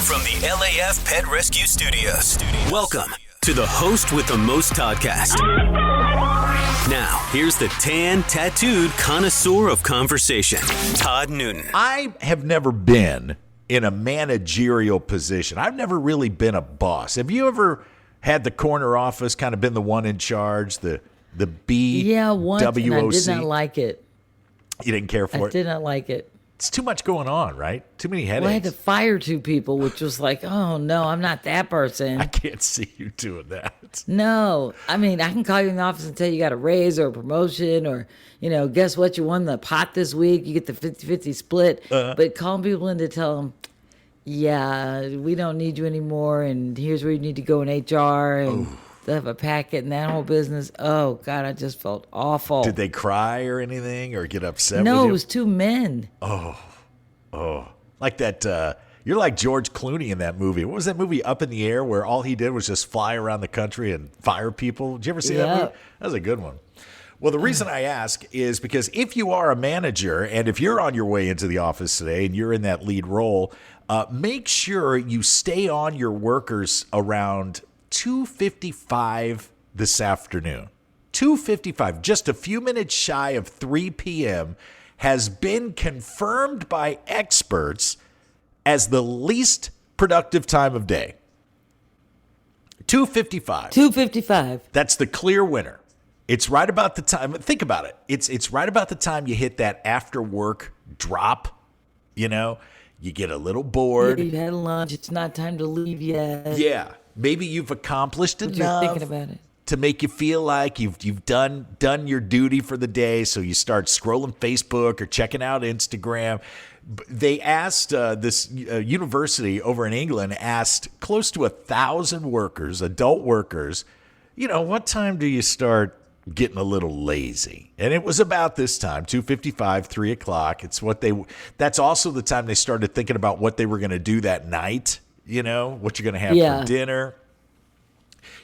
From the LAF Pet Rescue Studios, welcome to the host with the most Toddcast. Now, here's the tan, tattooed connoisseur of conversation, Todd Newton. I have never been in a managerial position. I've never really been a boss. Have you ever had the corner office, kind of been the one in charge, the BWOC? Yeah, once, and I did not like it. You didn't care for it? I did not like it. It's too much going on, right? Too many headaches. Well, I had to fire 2 people, which was like, oh, no, I'm not that person. I can't see you doing that. No. I mean, I can call you in the office and tell you got a raise or a promotion or, guess what? You won the pot this week. You get the 50-50 split. But calling people in to tell them, yeah, we don't need you anymore, and here's where you need to go in HR, and they have a packet and that whole business. Oh, God, I just felt awful. Did they cry or anything or get upset No, with you? it was 2 men. Oh. Like that, you're like George Clooney in that movie. What was that movie, Up in the Air, where all he did was just fly around the country and fire people? Did you ever see that movie? That was a good one. Well, the reason I ask is because if you are a manager and if you're on your way into the office today and you're in that lead role, make sure you stay on your workers around 2:55 this afternoon. 2:55, just a few minutes shy of 3 p.m., has been confirmed by experts as the least productive time of day. 2:55. 2:55. That's the clear winner. It's right about the time. Think about it. It's right about the time you hit that after work drop. You get a little bored. You've had lunch. It's not time to leave yet. Yeah. Maybe you've accomplished enough You're thinking about it to make you feel like you've done your duty for the day. So you start scrolling Facebook or checking out Instagram. They asked this university over in England asked close to 1,000 workers, adult workers, what time do you start getting a little lazy? And it was about this time, 2:55, 3 o'clock. That's also the time they started thinking about what they were going to do that night. What you're going to have for dinner.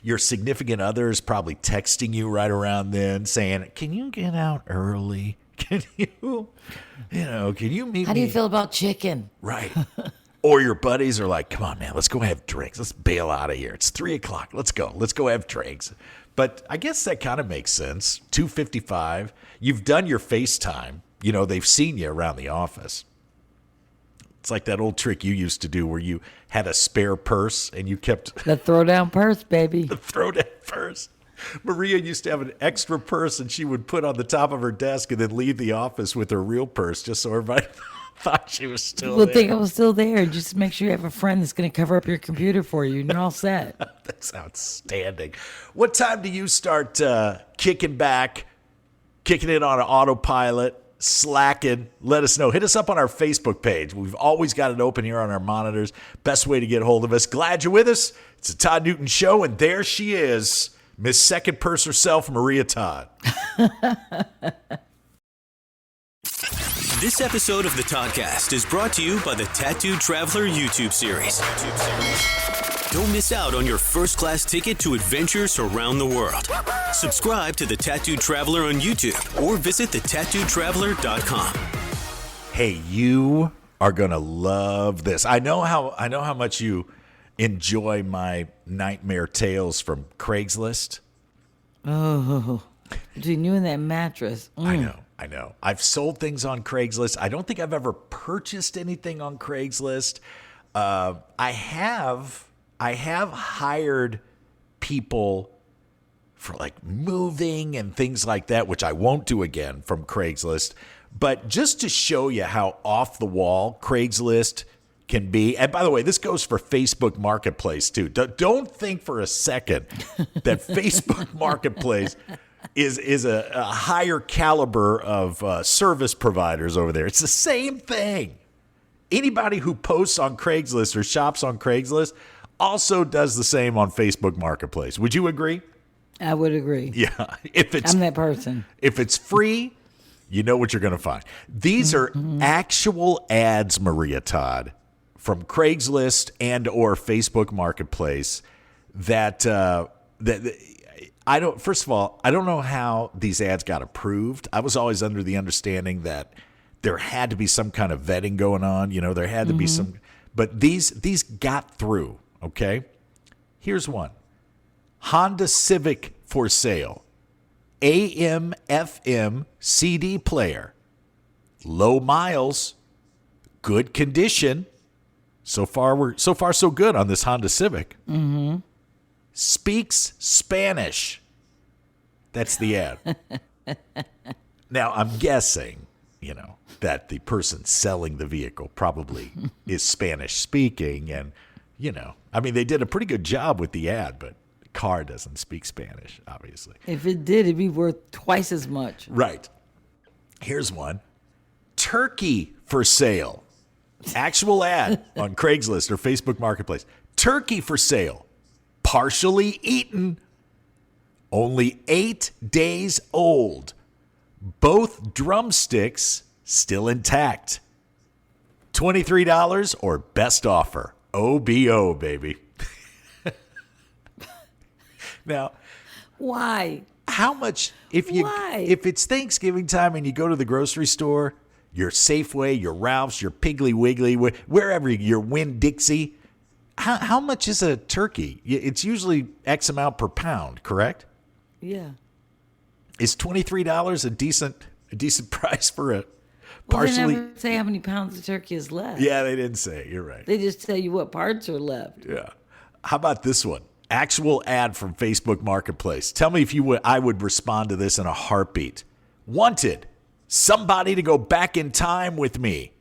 Your significant other is probably texting you right around then saying, can you get out early? Can you meet me? How do you feel about chicken? Right. Or your buddies are like, come on, man, let's go have drinks. Let's bail out of here. It's 3 o'clock. Let's go. Let's go have drinks. But I guess that kind of makes sense. 2:55. You've done your FaceTime. They've seen you around the office. It's like that old trick you used to do where you had a spare purse and you kept... The throwdown purse, baby. The throwdown purse. Maria used to have an extra purse and she would put on the top of her desk and then leave the office with her real purse just so everybody thought she was still there. People think I was still there. Just make sure you have a friend that's going to cover up your computer for you and you're all set. That's outstanding. What time do you start kicking it on an autopilot? Slacking? Let us know. Hit us up on our Facebook page. We've always got it open here on our monitors. Best way to get a hold of us. Glad you're with us. It's a Todd Newton Show, and there she is, Miss Second Purse herself, Maria Todd. This episode of the Toddcast is brought to you by the Tattooed Traveler YouTube series. Don't miss out on your first-class ticket to adventures around the world. Subscribe to the Tattooed Traveler on YouTube or visit thetattooedtraveler.com. Hey, you are gonna love this. I know how much you enjoy my nightmare tales from Craigslist. Oh, between you and that mattress. I know. I've sold things on Craigslist. I don't think I've ever purchased anything on Craigslist. I have hired people for like moving and things like that, which I won't do again from Craigslist. But just to show you how off the wall Craigslist can be. And by the way, this goes for Facebook Marketplace too. Don't think for a second that Facebook Marketplace is a higher caliber of service providers over there. It's the same thing. Anybody who posts on Craigslist or shops on Craigslist also does the same on Facebook Marketplace. Would you agree? I would agree. Yeah. I'm that person. If it's free, you know what you're going to find. These are actual ads, Maria Todd, from Craigslist and or Facebook Marketplace that I don't. First of all, I don't know how these ads got approved. I was always under the understanding that there had to be some kind of vetting going on. There had to be some But these got through, okay? Here's one. Honda Civic for sale. AM, FM, CD player. Low miles. Good condition. So far so good on this Honda Civic. Mm-hmm. Speaks Spanish. That's the ad. Now, I'm guessing, that the person selling the vehicle probably is Spanish speaking. And, they did a pretty good job with the ad, but the car doesn't speak Spanish, obviously. If it did, it'd be worth twice as much. Right. Here's one. Turkey for sale. Actual ad on Craigslist or Facebook Marketplace. Turkey for sale. Partially eaten. Only 8 days old. Both drumsticks still intact. $23 or best offer. OBO, baby. Now, why? How much if it's Thanksgiving time and you go to the grocery store, your Safeway, your Ralph's, your Piggly Wiggly, wherever, your Winn-Dixie, how much is a turkey? It's usually X amount per pound, correct? Yeah. Is $23 a decent price for a partially? They never say how many pounds of turkey is left. Yeah, they didn't say. You're right. They just tell you what parts are left. Yeah. How about this one? Actual ad from Facebook Marketplace. Tell me if I would respond to this in a heartbeat. Wanted. Somebody to go back in time with me.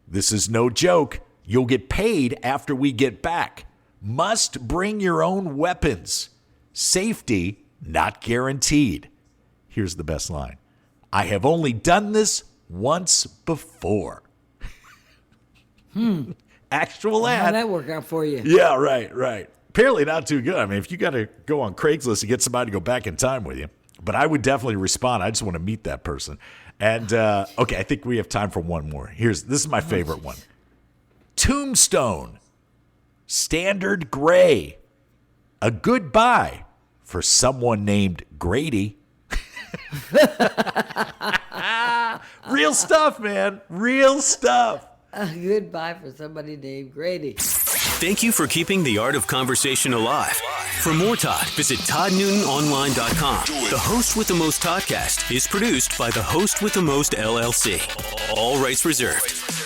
This is no joke. You'll get paid after we get back. Must bring your own weapons. Safety not guaranteed. Here's the best line. I have only done this once before. Actual ad. How'd that work out for you? Yeah, right. Apparently not too good. I mean, if you got to go on Craigslist to get somebody to go back in time with you. But I would definitely respond. I just want to meet that person. And, okay, I think we have time for one more. This is my favorite one. Tombstone. Standard gray. A goodbye for someone named Grady. Real stuff, man. Real stuff. A goodbye for somebody named Grady. Thank you for keeping the art of conversation alive. For more Todd, visit ToddNewtonOnline.com. The Host with the Most Toddcast is produced by the Host with the Most LLC. All rights reserved.